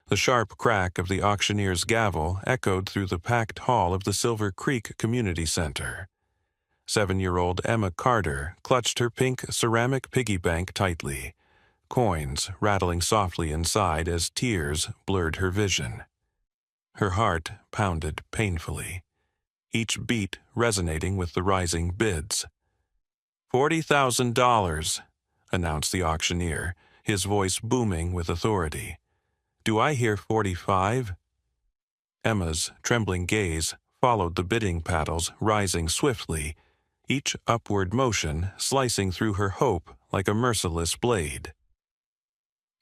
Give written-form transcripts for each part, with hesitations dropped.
The sharp crack of the auctioneer's gavel echoed through the packed hall of the Silver Creek Community Center. 7-year-old Emma Carter clutched her pink ceramic piggy bank tightly, coins rattling softly inside as tears blurred her vision. Her heart pounded painfully, each beat resonating with the rising bids. $40,000, announced the auctioneer, his voice booming with authority. Do I hear 45? Emma's trembling gaze followed the bidding paddles rising swiftly, each upward motion slicing through her hope like a merciless blade.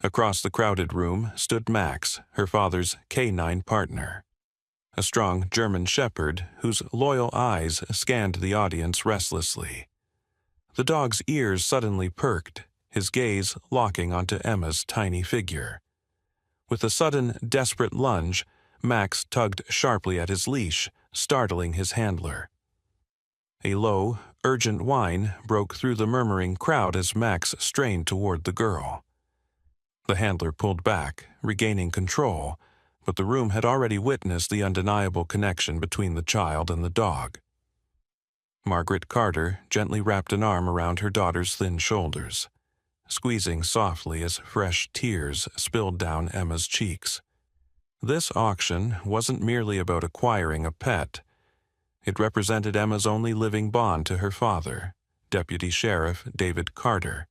Across the crowded room stood Max, her father's canine partner, a strong German shepherd whose loyal eyes scanned the audience restlessly. The dog's ears suddenly perked, his gaze locking onto Emma's tiny figure. With a sudden, desperate lunge, Max tugged sharply at his leash, startling his handler. A low, urgent whine broke through the murmuring crowd as Max strained toward the girl. The handler pulled back, regaining control, but the room had already witnessed the undeniable connection between the child and the dog. Margaret Carter gently wrapped an arm around her daughter's thin shoulders, squeezing softly as fresh tears spilled down Emma's cheeks. This auction wasn't merely about acquiring a pet. It represented Emma's only living bond to her father, Deputy Sheriff David Carter,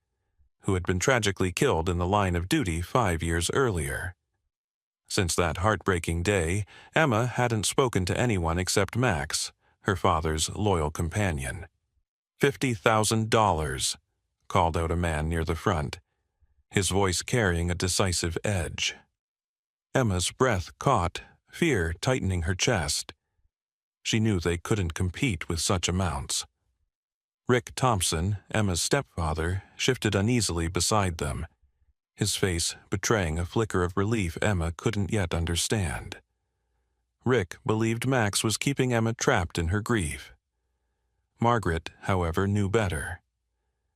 who had been tragically killed in the line of duty 5 years earlier. Since that heartbreaking day, Emma hadn't spoken to anyone except Max, her father's loyal companion. $50,000, called out a man near the front, his voice carrying a decisive edge. Emma's breath caught, fear tightening her chest. She knew they couldn't compete with such amounts. Rick Thompson, Emma's stepfather, shifted uneasily beside them, his face betraying a flicker of relief Emma couldn't yet understand. Rick believed Max was keeping Emma trapped in her grief. Margaret, however, knew better.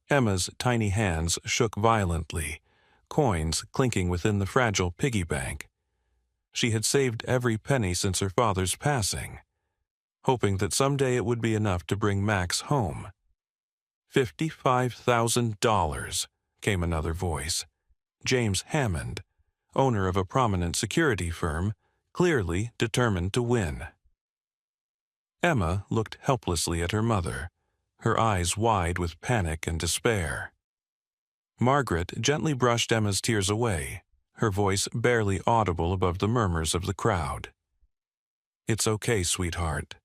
Emma's tiny hands shook violently, coins clinking within the fragile piggy bank. She had saved every penny since her father's passing, hoping that someday it would be enough to bring Max home. $55,000, came another voice. James Hammond, owner of a prominent security firm, clearly determined to win. Emma looked helplessly at her mother, her eyes wide with panic and despair. Margaret gently brushed Emma's tears away, her voice barely audible above the murmurs of the crowd. "It's okay, sweetheart,"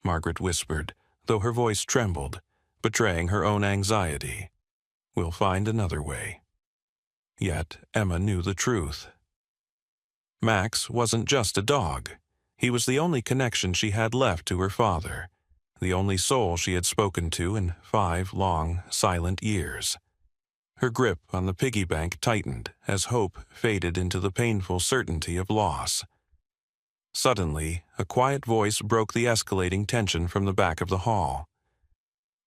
Margaret whispered, though her voice trembled, betraying her own anxiety. "We'll find another way." Yet Emma knew the truth. Max wasn't just a dog. He was the only connection she had left to her father, the only soul she had spoken to in 5 long, silent years. Her grip on the piggy bank tightened as hope faded into the painful certainty of loss. Suddenly, a quiet voice broke the escalating tension from the back of the hall.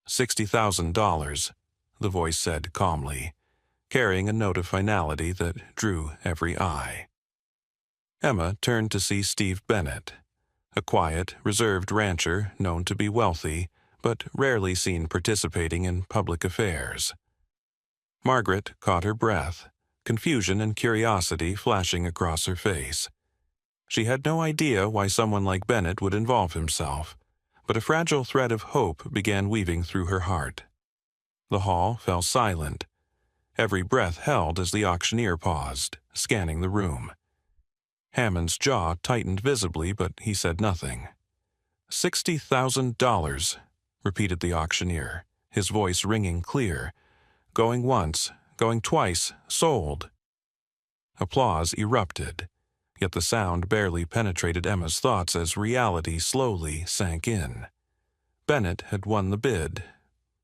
$60,000, the voice said calmly, carrying a note of finality that drew every eye. Emma turned to see Steve Bennett, a quiet, reserved rancher known to be wealthy, but rarely seen participating in public affairs. Margaret caught her breath, confusion and curiosity flashing across her face. She had no idea why someone like Bennett would involve himself, but a fragile thread of hope began weaving through her heart. The hall fell silent, every breath held as the auctioneer paused, scanning the room. Hammond's jaw tightened visibly, but he said nothing. $60,000, repeated the auctioneer, his voice ringing clear. Going once, going twice, sold. Applause erupted, yet the sound barely penetrated Emma's thoughts as reality slowly sank in. Bennett had won the bid,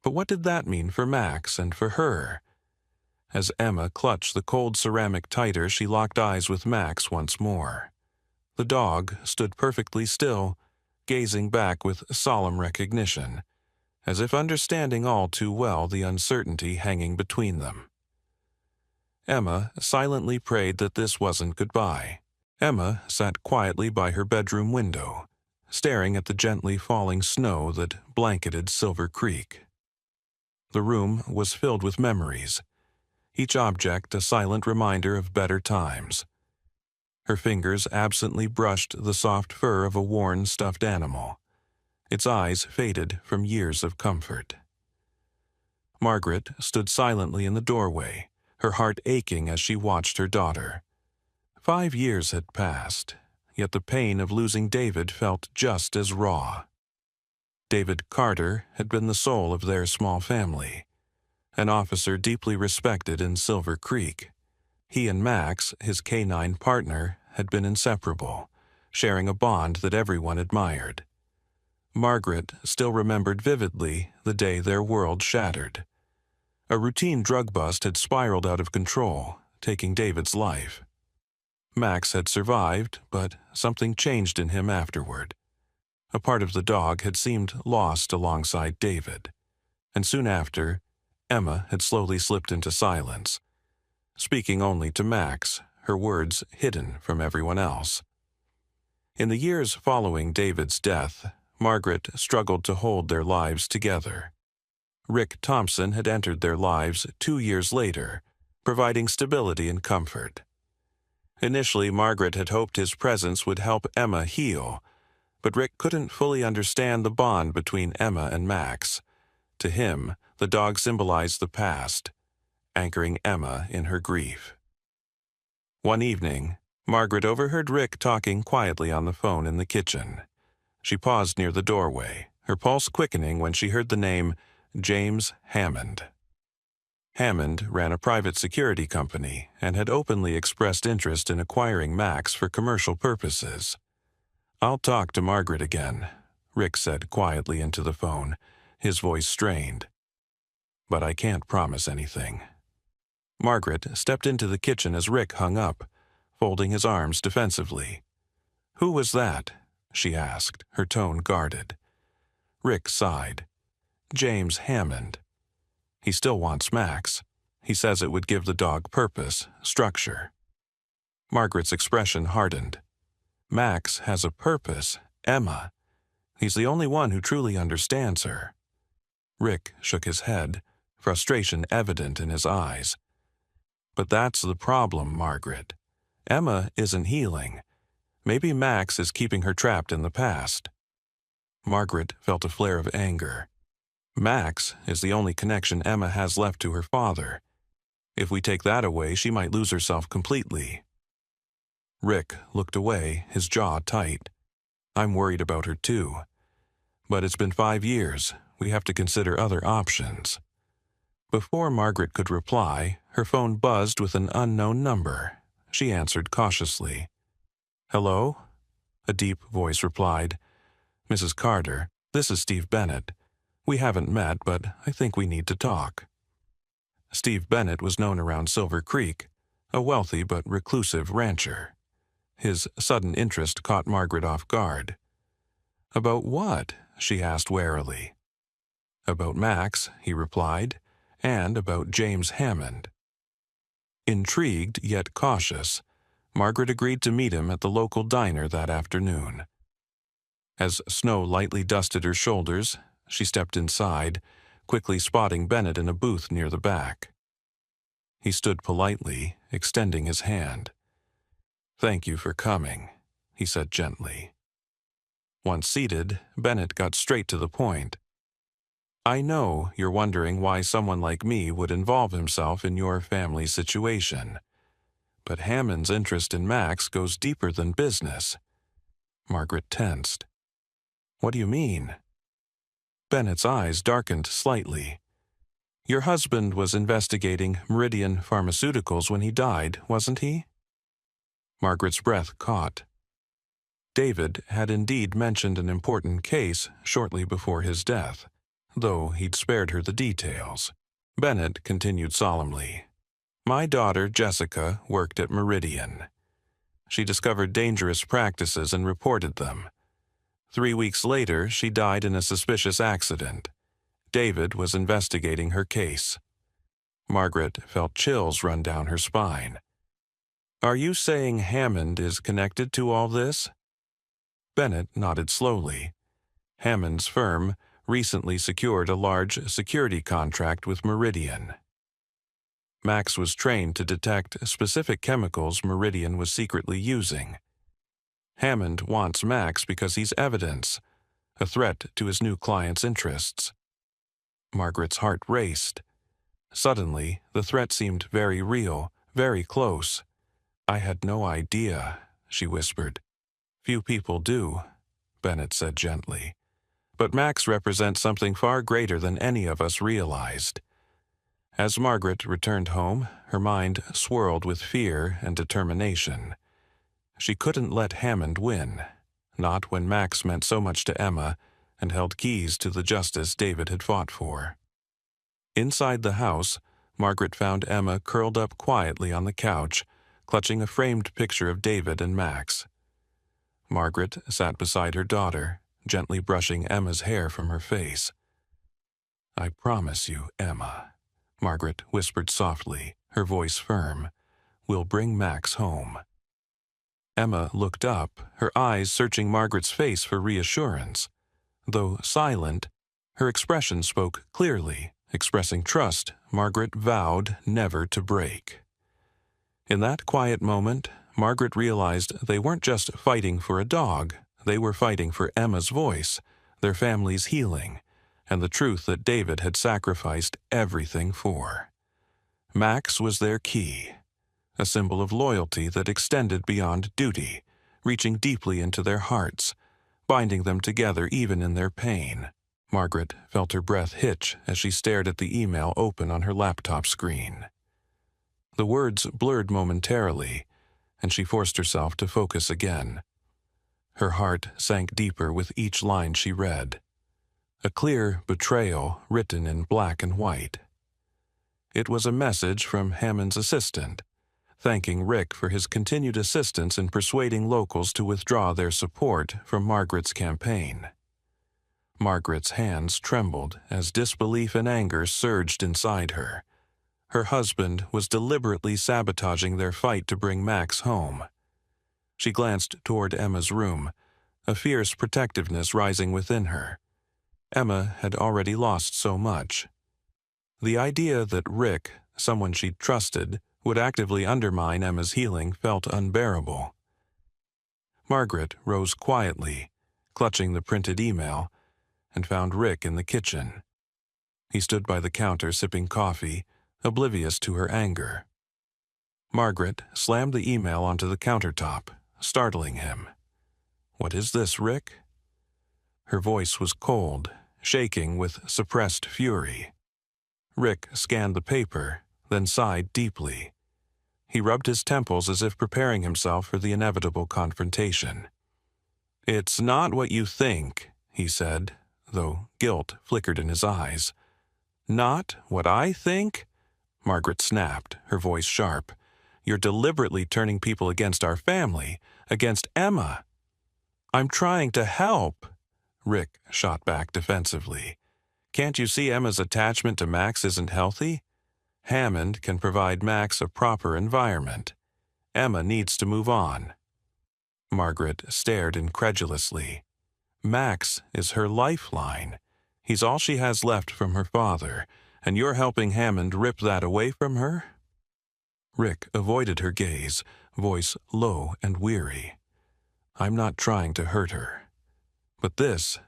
but what did that mean for Max and for her? As Emma clutched the cold ceramic tighter, she locked eyes with Max once more. The dog stood perfectly still, gazing back with solemn recognition, as if understanding all too well the uncertainty hanging between them. Emma silently prayed that this wasn't goodbye, Emma sat quietly by her bedroom window, staring at the gently falling snow that blanketed Silver Creek. The room was filled with memories, each object a silent reminder of better times. Her fingers absently brushed the soft fur of a worn stuffed animal, its eyes faded from years of comfort. Margaret stood silently in the doorway, her heart aching as she watched her daughter. 5 years had passed, yet the pain of losing David felt just as raw. David Carter had been the soul of their small family, an officer deeply respected in Silver Creek. He and Max, his canine partner, had been inseparable, sharing a bond that everyone admired. Margaret still remembered vividly the day their world shattered. A routine drug bust had spiraled out of control, taking David's life. Max had survived, but something changed in him afterward. A part of the dog had seemed lost alongside David, and soon after, Emma had slowly slipped into silence, speaking only to Max, her words hidden from everyone else. In the years following David's death, Margaret struggled to hold their lives together. Rick Thompson had entered their lives 2 years later, providing stability and comfort. Initially, Margaret had hoped his presence would help Emma heal, but Rick couldn't fully understand the bond between Emma and Max. To him, the dog symbolized the past, anchoring Emma in her grief. One evening, Margaret overheard Rick talking quietly on the phone in the kitchen. She paused near the doorway, her pulse quickening when she heard the name James Hammond. Hammond ran a private security company and had openly expressed interest in acquiring Max for commercial purposes. "I'll talk to Margaret again," Rick said quietly into the phone, his voice strained. "But I can't promise anything." Margaret stepped into the kitchen as Rick hung up, folding his arms defensively. "Who was that?" she asked, her tone guarded. Rick sighed. "James Hammond. He still wants Max. He says it would give the dog purpose, structure." Margaret's expression hardened. "Max has a purpose, Emma. He's the only one who truly understands her." Rick shook his head, frustration evident in his eyes. "But that's the problem, Margaret. Emma isn't healing. Maybe Max is keeping her trapped in the past." Margaret felt a flare of anger. "Max is the only connection Emma has left to her father. If we take that away, she might lose herself completely." Rick looked away, his jaw tight. "I'm worried about her too. But it's been 5 years. We have to consider other options." Before Margaret could reply, her phone buzzed with an unknown number. She answered cautiously. "Hello?" A deep voice replied. "Mrs. Carter, this is Steve Bennett. We haven't met, but I think we need to talk." Steve Bennett was known around Silver Creek, a wealthy but reclusive rancher. His sudden interest caught Margaret off guard. "About what?" she asked warily. "About Max," he replied, "and about James Hammond." Intrigued yet cautious, Margaret agreed to meet him at the local diner that afternoon. As snow lightly dusted her shoulders, she stepped inside, quickly spotting Bennett in a booth near the back. He stood politely, extending his hand. "Thank you for coming," he said gently. Once seated, Bennett got straight to the point. "I know you're wondering why someone like me would involve himself in your family situation. But Hammond's interest in Max goes deeper than business." Margaret tensed. "What do you mean?" Bennett's eyes darkened slightly. "Your husband was investigating Meridian Pharmaceuticals when he died, wasn't he?" Margaret's breath caught. David had indeed mentioned an important case shortly before his death, though he'd spared her the details. Bennett continued solemnly. "My daughter, Jessica, worked at Meridian. She discovered dangerous practices and reported them. 3 weeks later, she died in a suspicious accident. David was investigating her case." Margaret felt chills run down her spine. Are you saying Hammond is connected to all this? Bennett nodded slowly. Hammond's firm recently secured a large security contract with Meridian. Max was trained to detect specific chemicals Meridian was secretly using. Hammond wants Max because he's evidence, a threat to his new client's interests. Margaret's heart raced. Suddenly, the threat seemed very real, very close. I had no idea, she whispered. Few people do, Bennett said gently. But Max represents something far greater than any of us realized. As Margaret returned home, her mind swirled with fear and determination. She couldn't let Hammond win, not when Max meant so much to Emma and held keys to the justice David had fought for. Inside the house, Margaret found Emma curled up quietly on the couch, clutching a framed picture of David and Max. Margaret sat beside her daughter, gently brushing Emma's hair from her face. I promise you, Emma, Margaret whispered softly, her voice firm, we'll bring Max home. Emma looked up, her eyes searching Margaret's face for reassurance. Though silent, her expression spoke clearly, expressing trust Margaret vowed never to break. In that quiet moment, Margaret realized they weren't just fighting for a dog, they were fighting for Emma's voice, their family's healing, and the truth that David had sacrificed everything for. Max was their key, a symbol of loyalty that extended beyond duty, reaching deeply into their hearts, binding them together even in their pain. Margaret felt her breath hitch as she stared at the email open on her laptop screen. The words blurred momentarily, and she forced herself to focus again. Her heart sank deeper with each line she read. A clear betrayal written in black and white. It was a message from Hammond's assistant, thanking Rick for his continued assistance in persuading locals to withdraw their support from Margaret's campaign. Margaret's hands trembled as disbelief and anger surged inside her. Her husband was deliberately sabotaging their fight to bring Max home. She glanced toward Emma's room, a fierce protectiveness rising within her. Emma had already lost so much. The idea that Rick, someone she'd trusted, would actively undermine Emma's healing felt unbearable. Margaret rose quietly, clutching the printed email, and found Rick in the kitchen. He stood by the counter sipping coffee, oblivious to her anger. Margaret slammed the email onto the countertop, startling him. What is this, Rick? Her voice was cold, shaking with suppressed fury. Rick scanned the paper, then sighed deeply. He rubbed his temples as if preparing himself for the inevitable confrontation. It's not what you think, he said, though guilt flickered in his eyes. Not what I think? Margaret snapped, her voice sharp. You're deliberately turning people against our family, against Emma. I'm trying to help, Rick shot back defensively. Can't you see Emma's attachment to Max isn't healthy? Hammond can provide Max a proper environment. Emma needs to move on. Margaret stared incredulously. Max is her lifeline. He's all she has left from her father, and you're helping Hammond rip that away from her? Rick avoided her gaze, voice low and weary. I'm not trying to hurt her. But this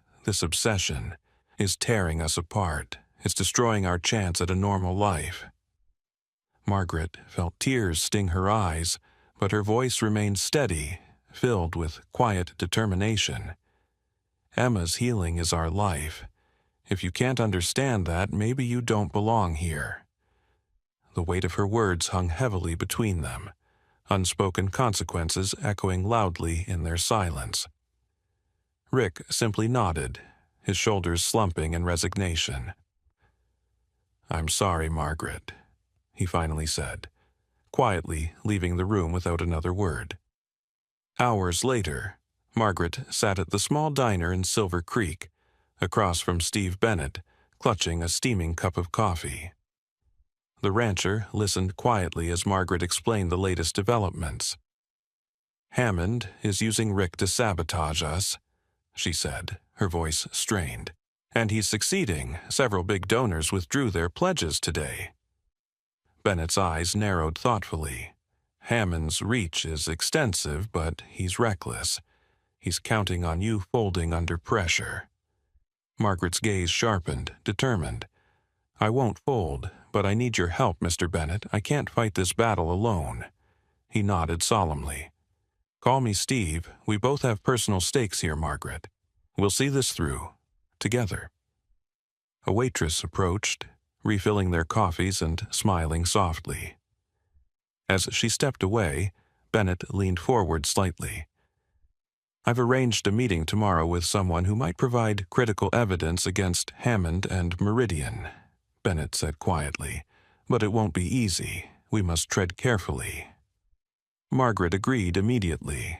obsession, is tearing us apart. It's destroying our chance at a normal life. Margaret felt tears sting her eyes, but her voice remained steady, filled with quiet determination. Emma's healing is our life. If you can't understand that, maybe you don't belong here. The weight of her words hung heavily between them, unspoken consequences echoing loudly in their silence. Rick simply nodded, his shoulders slumping in resignation. I'm sorry, Margaret, he finally said, quietly leaving the room without another word. Hours later, Margaret sat at the small diner in Silver Creek, across from Steve Bennett, clutching a steaming cup of coffee. The rancher listened quietly as Margaret explained the latest developments. "Hammond is using Rick to sabotage us," she said, her voice strained. "And he's succeeding. Several big donors withdrew their pledges today." Bennett's eyes narrowed thoughtfully. "Hammond's reach is extensive, but he's reckless. He's counting on you folding under pressure." Margaret's gaze sharpened, determined. "I won't fold, but I need your help, Mr. Bennett. I can't fight this battle alone." He nodded solemnly. "Call me Steve. We both have personal stakes here, Margaret. We'll see this through. Together." A waitress approached, refilling their coffees and smiling softly. As she stepped away, Bennett leaned forward slightly. "I've arranged a meeting tomorrow with someone who might provide critical evidence against Hammond and Meridian," Bennett said quietly. "But it won't be easy. We must tread carefully." Margaret agreed immediately.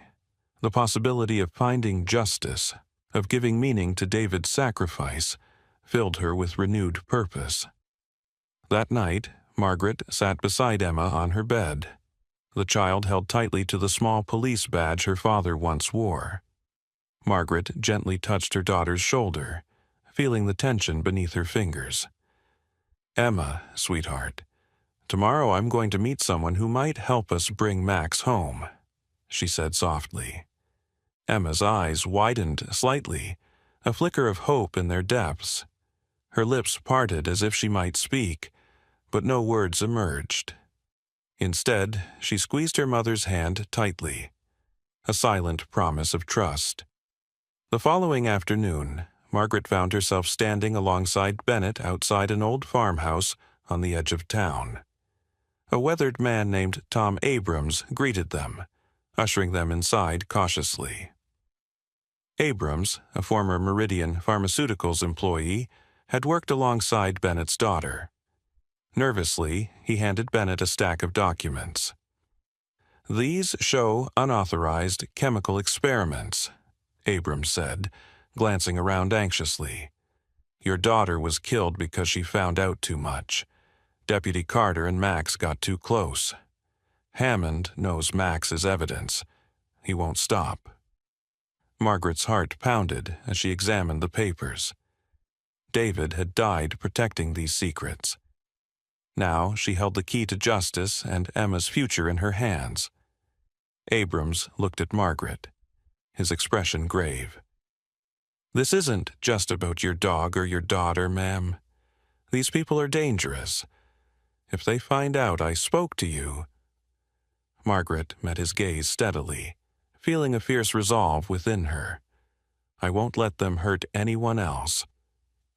The possibility of finding justice, of giving meaning to David's sacrifice, filled her with renewed purpose. That night, Margaret sat beside Emma on her bed. The child held tightly to the small police badge her father once wore. Margaret gently touched her daughter's shoulder, feeling the tension beneath her fingers. "Emma, sweetheart, tomorrow I'm going to meet someone who might help us bring Max home," she said softly. Emma's eyes widened slightly, a flicker of hope in their depths. Her lips parted as if she might speak, but no words emerged. Instead, she squeezed her mother's hand tightly, a silent promise of trust. The following afternoon, Margaret found herself standing alongside Bennett outside an old farmhouse on the edge of town. A weathered man named Tom Abrams greeted them, ushering them inside cautiously. Abrams, a former Meridian Pharmaceuticals employee, had worked alongside Bennett's daughter. Nervously, he handed Bennett a stack of documents. "These show unauthorized chemical experiments," Abrams said, glancing around anxiously. "Your daughter was killed because she found out too much. Deputy Carter and Max got too close. Hammond knows Max is evidence. He won't stop." Margaret's heart pounded as she examined the papers. David had died protecting these secrets. Now she held the key to justice and Emma's future in her hands. Abrams looked at Margaret, his expression grave. "This isn't just about your dog or your daughter, ma'am. These people are dangerous. If they find out I spoke to you—" Margaret met his gaze steadily, feeling a fierce resolve within her. "I won't let them hurt anyone else.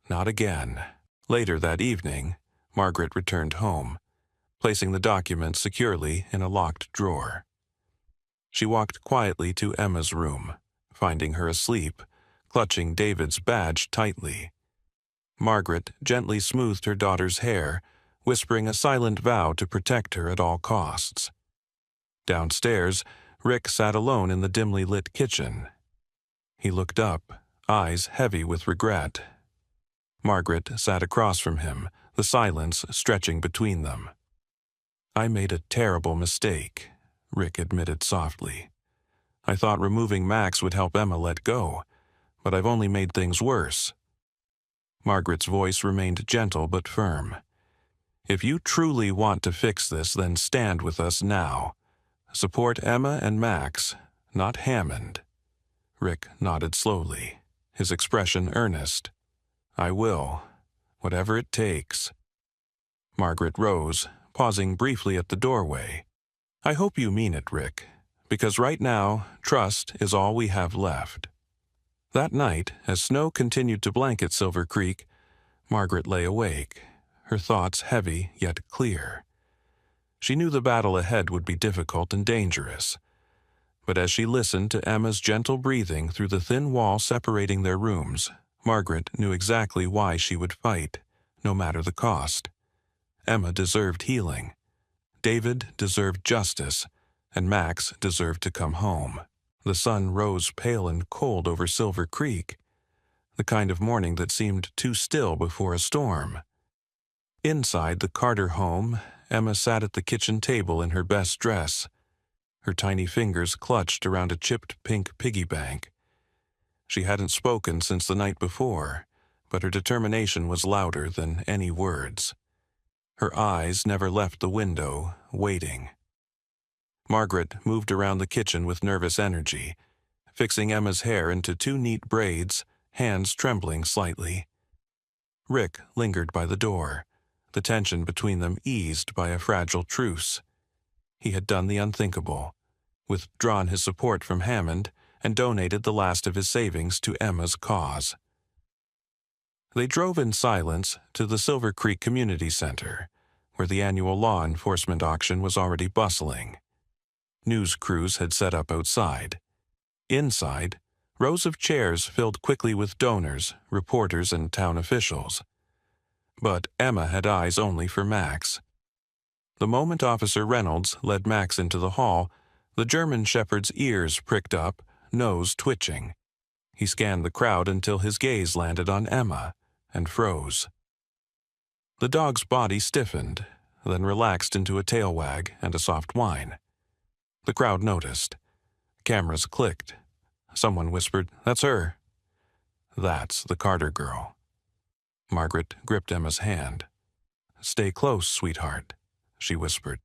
Not again." Later that evening, Margaret returned home, placing the documents securely in a locked drawer. She walked quietly to Emma's room, finding her asleep, clutching David's badge tightly. Margaret gently smoothed her daughter's hair, whispering a silent vow to protect her at all costs. Downstairs, Rick sat alone in the dimly lit kitchen. He looked up, eyes heavy with regret. Margaret sat across from him, the silence stretching between them. "I made a terrible mistake," Rick admitted softly. "I thought removing Max would help Emma let go, but I've only made things worse." Margaret's voice remained gentle but firm. "If you truly want to fix this, then stand with us now. Support Emma and Max, not Hammond." Rick nodded slowly, his expression earnest. "I will, whatever it takes." Margaret rose, pausing briefly at the doorway. "I hope you mean it, Rick, because right now, trust is all we have left." That night, as snow continued to blanket Silver Creek, Margaret lay awake, her thoughts heavy yet clear. She knew the battle ahead would be difficult and dangerous. But as she listened to Emma's gentle breathing through the thin wall separating their rooms, Margaret knew exactly why she would fight, no matter the cost. Emma deserved healing. David deserved justice, and Max deserved to come home. The sun rose pale and cold over Silver Creek, the kind of morning that seemed too still before a storm. Inside the Carter home, Emma sat at the kitchen table in her best dress. Her tiny fingers clutched around a chipped pink piggy bank. She hadn't spoken since the night before, but her determination was louder than any words. Her eyes never left the window, waiting. Margaret moved around the kitchen with nervous energy, fixing Emma's hair into 2 neat braids, hands trembling slightly. Rick lingered by the door, the tension between them eased by a fragile truce. He had done the unthinkable, withdrawn his support from Hammond, and donated the last of his savings to Emma's cause. They drove in silence to the Silver Creek Community Center, where the annual law enforcement auction was already bustling. News crews had set up outside. Inside, rows of chairs filled quickly with donors, reporters, and town officials. But Emma had eyes only for Max. The moment Officer Reynolds led Max into the hall, the German shepherd's ears pricked up, nose twitching. He scanned the crowd until his gaze landed on Emma, and froze. The dog's body stiffened, then relaxed into a tail wag and a soft whine. The crowd noticed. Cameras clicked. Someone whispered, "That's her." "That's the Carter girl." Margaret gripped Emma's hand. "Stay close, sweetheart," she whispered.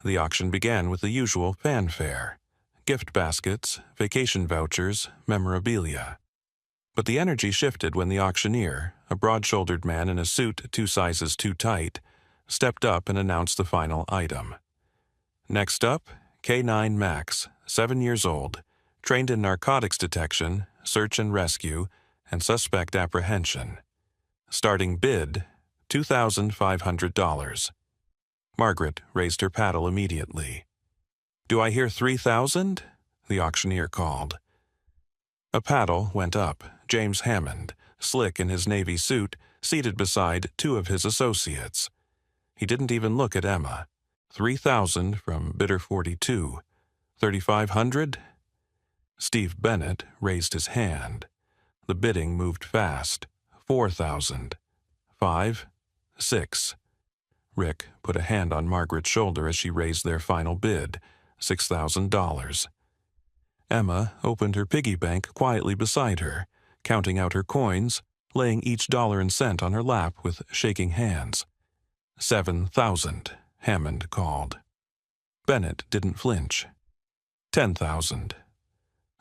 The auction began with the usual fanfare: gift baskets, vacation vouchers, memorabilia. But the energy shifted when the auctioneer, a broad-shouldered man in a suit 2 sizes too tight, stepped up and announced the final item. Next up, K9 Max, 7 years old, trained in narcotics detection, search and rescue, and suspect apprehension. Starting bid, $2,500. Margaret raised her paddle immediately. "Do I hear 3,000? The auctioneer called. A paddle went up. James Hammond, slick in his navy suit, seated beside 2 of his associates. He didn't even look at Emma. 3,000 from bidder 42. 3,500? Steve Bennett raised his hand. The bidding moved fast. 4,000. 5. 6. Rick put a hand on Margaret's shoulder as she raised their final bid, $6,000. Emma opened her piggy bank quietly beside her, counting out her coins, laying each dollar and cent on her lap with shaking hands. 7,000, Hammond called. Bennett didn't flinch. 10,000.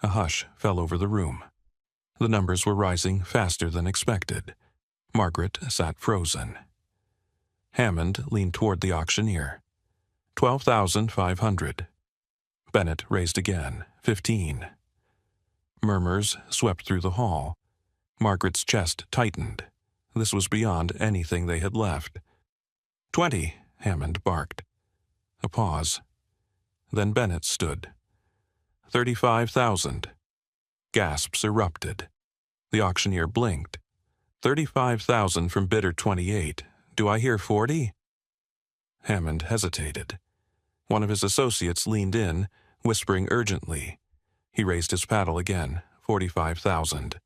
A hush fell over the room. The numbers were rising faster than expected. Margaret sat frozen. Hammond leaned toward the auctioneer. 12,500. Bennett raised again. 15. Murmurs swept through the hall. Margaret's chest tightened. This was beyond anything they had left. 20, Hammond barked. A pause. Then Bennett stood. 35,000. Gasps erupted. The auctioneer blinked. 35,000 from bidder 28. Do I hear 40? Hammond hesitated. One of his associates leaned in, whispering urgently. He raised his paddle again. 45,000.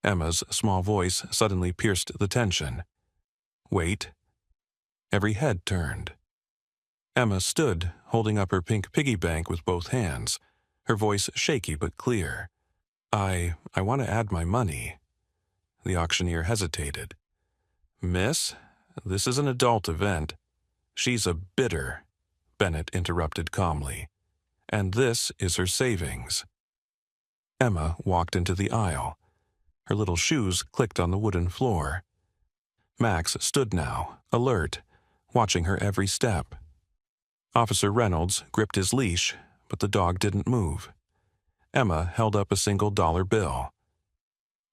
Emma's small voice suddenly pierced the tension. Wait. Every head turned. Emma stood, holding up her pink piggy bank with both hands, her voice shaky but clear. I want to add my money. The auctioneer hesitated. Miss, this is an adult event. She's a bidder, Bennett interrupted calmly. And this is her savings. Emma walked into the aisle. Her little shoes clicked on the wooden floor. Max stood now, alert, watching her every step. Officer Reynolds gripped his leash, but the dog didn't move. Emma held up a single dollar bill.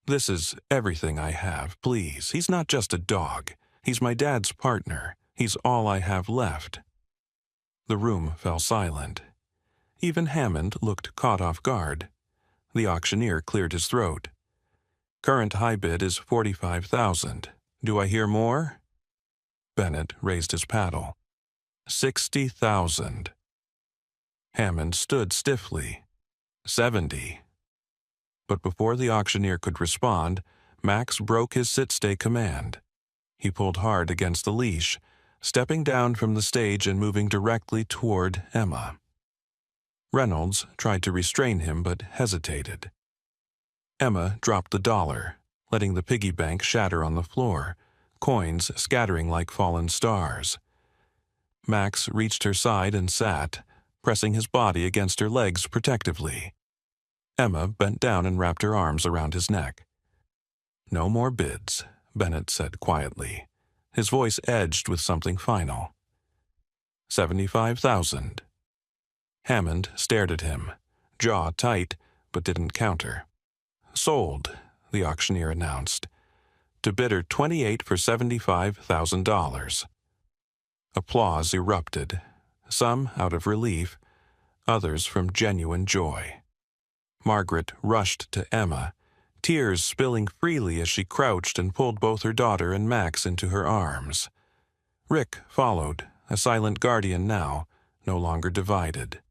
This is everything I have, please. He's not just a dog. He's my dad's partner. He's all I have left. The room fell silent. Even Hammond looked caught off guard. The auctioneer cleared his throat. Current high bid is 45,000. Do I hear more? Bennett raised his paddle. 60,000. Hammond stood stiffly. 70. But before the auctioneer could respond, Max broke his sit-stay command. He pulled hard against the leash, stepping down from the stage and moving directly toward Emma. Reynolds tried to restrain him but hesitated. Emma dropped the dollar, letting the piggy bank shatter on the floor, coins scattering like fallen stars. Max reached her side and sat, pressing his body against her legs protectively. Emma bent down and wrapped her arms around his neck. "No more bids," Bennett said quietly, his voice edged with something final. 75,000. Hammond stared at him, jaw tight, but didn't counter. "Sold," the auctioneer announced. "To bidder 28 for $75,000. Applause erupted, some out of relief, others from genuine joy. Margaret rushed to Emma, tears spilling freely as she crouched and pulled both her daughter and Max into her arms. Rick followed, a silent guardian now, no longer divided.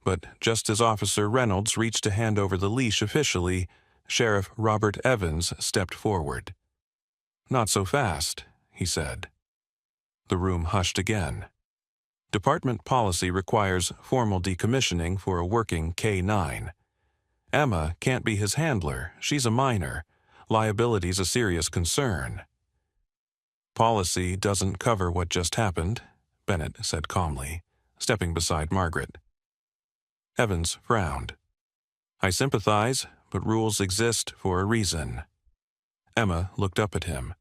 But just as Officer Reynolds reached to hand over the leash officially, Sheriff Robert Evans stepped forward. "Not so fast," he said. The room hushed again. Department policy requires formal decommissioning for a working K-9. Emma can't be his handler. She's a minor. Liability's a serious concern. "Policy doesn't cover what just happened," Bennett said calmly, stepping beside Margaret. Evans frowned. "I sympathize, but rules exist for a reason." Emma looked up at him.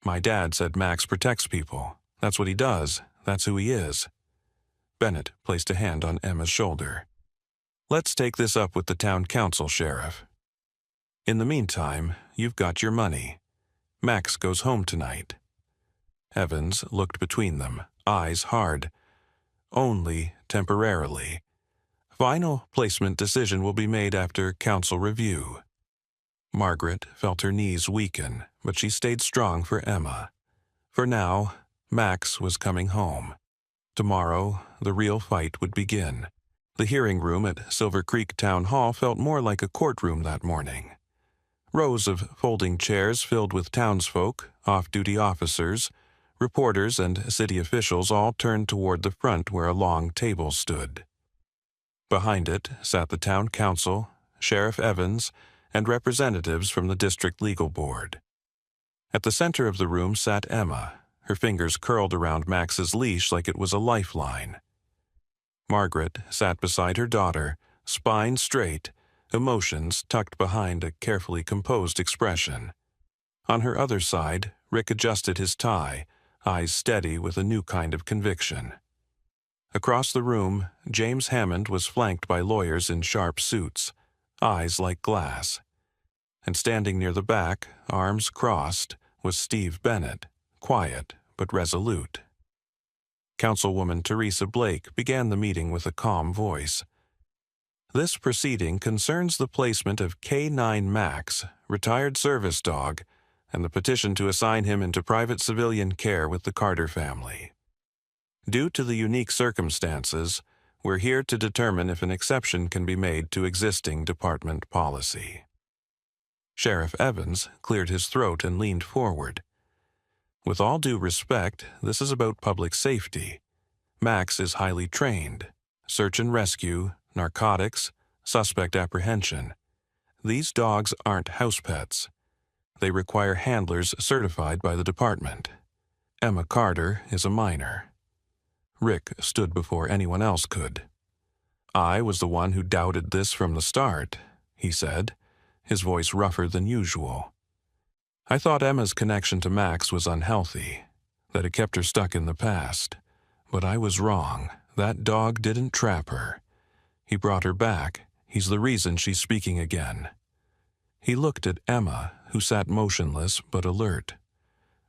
"My dad said Max protects people. That's what he does. That's who he is." Bennett placed a hand on Emma's shoulder. "Let's take this up with the town council, Sheriff. In the meantime, you've got your money. Max goes home tonight." Evans looked between them, eyes hard. "Only temporarily. Final placement decision will be made after council review." Margaret felt her knees weaken, but she stayed strong for Emma. For now, Max was coming home. Tomorrow, the real fight would begin. The hearing room at Silver Creek Town Hall felt more like a courtroom that morning. Rows of folding chairs filled with townsfolk, off-duty officers, reporters, and city officials all turned toward the front where a long table stood. Behind it sat the town council, Sheriff Evans, and representatives from the district legal board. At the center of the room sat Emma, her fingers curled around Max's leash like it was a lifeline. Margaret sat beside her daughter, spine straight, emotions tucked behind a carefully composed expression. On her other side, Rick adjusted his tie, eyes steady with a new kind of conviction. Across the room, James Hammond was flanked by lawyers in sharp suits, eyes like glass. And standing near the back, arms crossed, was Steve Bennett, quiet but resolute. Councilwoman Teresa Blake began the meeting with a calm voice. "This proceeding concerns the placement of K-9 Max, retired service dog, and the petition to assign him into private civilian care with the Carter family. Due to the unique circumstances, we're here to determine if an exception can be made to existing department policy." Sheriff Evans cleared his throat and leaned forward. "With all due respect, this is about public safety. Max is highly trained. Search and rescue, narcotics, suspect apprehension. These dogs aren't house pets. They require handlers certified by the department. Emma Carter is a minor." Rick stood before anyone else could. "I was the one who doubted this from the start," he said, his voice rougher than usual. "I thought Emma's connection to Max was unhealthy, that it kept her stuck in the past. But I was wrong. That dog didn't trap her. He brought her back. He's the reason she's speaking again." He looked at Emma, who sat motionless but alert.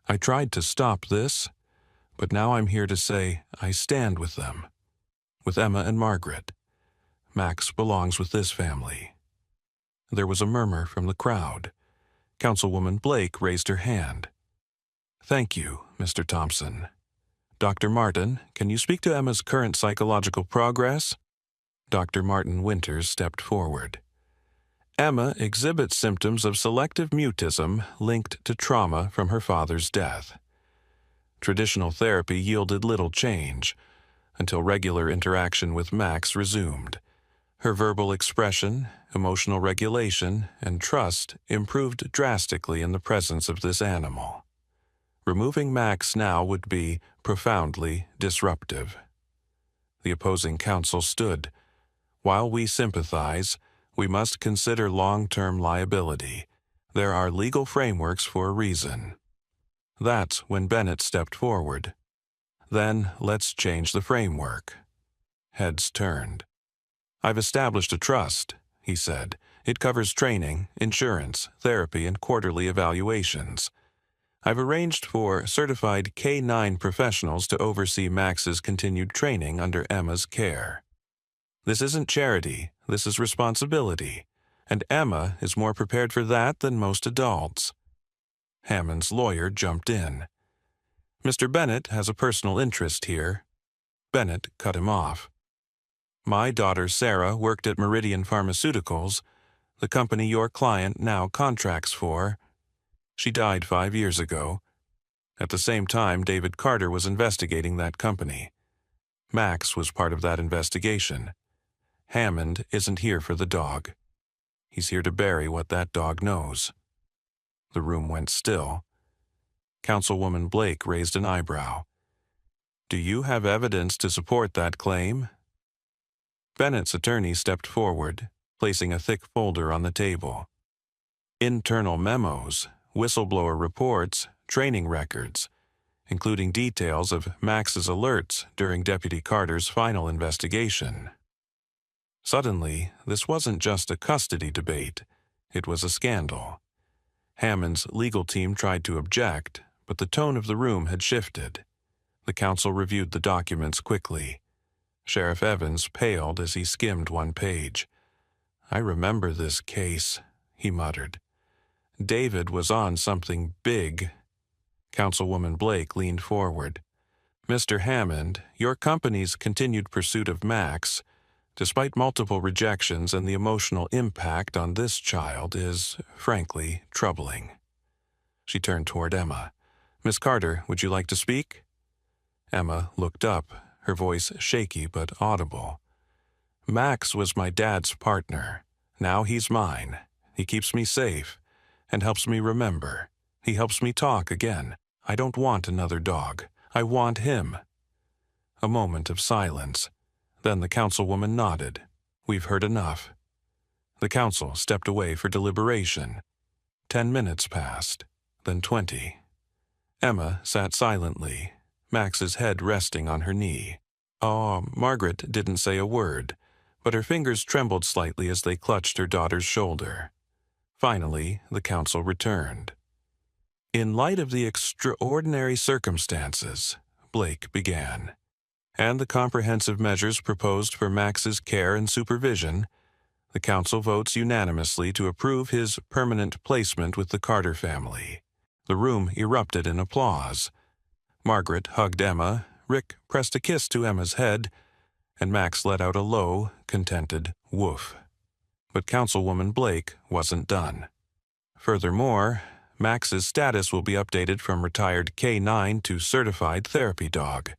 "I tried to stop this, but now I'm here to say I stand with them, with Emma and Margaret. Max belongs with this family." There was a murmur from the crowd. Councilwoman Blake raised her hand. "Thank you, Mr. Thompson. Dr. Martin, can you speak to Emma's current psychological progress?" Dr. Martin Winters stepped forward. "Emma exhibits symptoms of selective mutism linked to trauma from her father's death. Traditional therapy yielded little change until regular interaction with Max resumed. Her verbal expression, emotional regulation, and trust improved drastically in the presence of this animal. Removing Max now would be profoundly disruptive. The opposing counsel stood. While we sympathize, we must consider long-term liability. There are legal frameworks for a reason. That's when Bennett stepped forward. Then let's change the framework. Heads turned. I've established a trust, he said. It covers training, insurance, therapy, and quarterly evaluations. I've arranged for certified K-9 professionals to oversee Max's continued training under Emma's care. This isn't charity, this is responsibility, and Emma is more prepared for that than most adults. Hammond's lawyer jumped in. Mr. Bennett has a personal interest here. Bennett cut him off. My daughter Sarah worked at Meridian Pharmaceuticals, the company your client now contracts for. She died 5 years ago. At the same time, David Carter was investigating that company. Max was part of that investigation. Hammond isn't here for the dog. He's here to bury what that dog knows. The room went still. Councilwoman Blake raised an eyebrow. Do you have evidence to support that claim? Bennett's attorney stepped forward, placing a thick folder on the table. Internal memos, whistleblower reports, training records, including details of Max's alerts during Deputy Carter's final investigation. Suddenly, this wasn't just a custody debate. It was a scandal. Hammond's legal team tried to object, but the tone of the room had shifted. The counsel reviewed the documents quickly. Sheriff Evans paled as he skimmed one page. I remember this case, he muttered. David was on something big. Councilwoman Blake leaned forward. Mr. Hammond, your company's continued pursuit of Max, despite multiple rejections and the emotional impact on this child, is, frankly, troubling. She turned toward Emma. Miss Carter, would you like to speak? Emma looked up, her voice shaky but audible. Max was my dad's partner. Now he's mine. He keeps me safe and helps me remember. He helps me talk again. I don't want another dog. I want him. A moment of silence. Then the councilwoman nodded. We've heard enough. The council stepped away for deliberation. 10 minutes passed, then 20. Emma sat silently, Max's head resting on her knee. Margaret didn't say a word, but her fingers trembled slightly as they clutched her daughter's shoulder. Finally, the council returned. In light of the extraordinary circumstances, Blake began, and the comprehensive measures proposed for Max's care and supervision, the council votes unanimously to approve his permanent placement with the Carter family. The room erupted in applause. Margaret hugged Emma, Rick pressed a kiss to Emma's head, and Max let out a low, contented woof. But Councilwoman Blake wasn't done. Furthermore, Max's status will be updated from retired K-9 to certified therapy dog.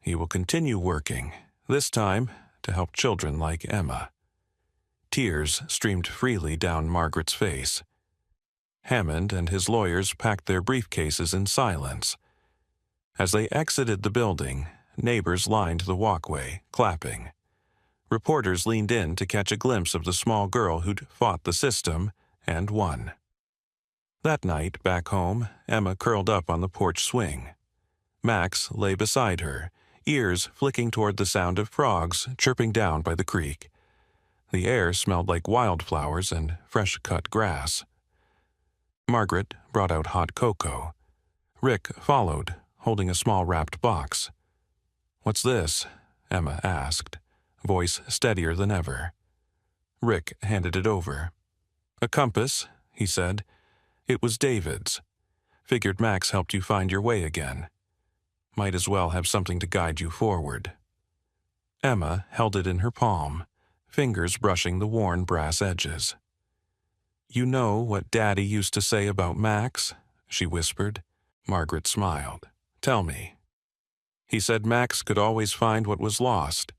He will continue working, this time to help children like Emma. Tears streamed freely down Margaret's face. Hammond and his lawyers packed their briefcases in silence. As they exited the building, neighbors lined the walkway, clapping. Reporters leaned in to catch a glimpse of the small girl who'd fought the system and won. That night, back home, Emma curled up on the porch swing. Max lay beside her, ears flicking toward the sound of frogs chirping down by the creek. The air smelled like wildflowers and fresh-cut grass. Margaret brought out hot cocoa. Rick followed, holding a small wrapped box. "What's this?" Emma asked, voice steadier than ever. Rick handed it over. "A compass," he said. "It was David's. Figured Max helped you find your way again. Might as well have something to guide you forward." Emma held it in her palm, fingers brushing the worn brass edges. "You know what Daddy used to say about Max?" she whispered. Margaret smiled. Tell me. He said Max could always find what was lost.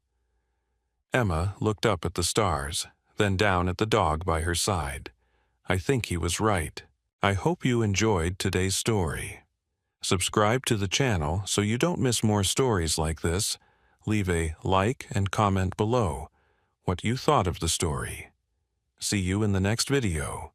Emma looked up at the stars, then down at the dog by her side. I think he was right. I hope you enjoyed today's story. Subscribe to the channel so you don't miss more stories like this. Leave a like and comment below what you thought of the story. See you in the next video.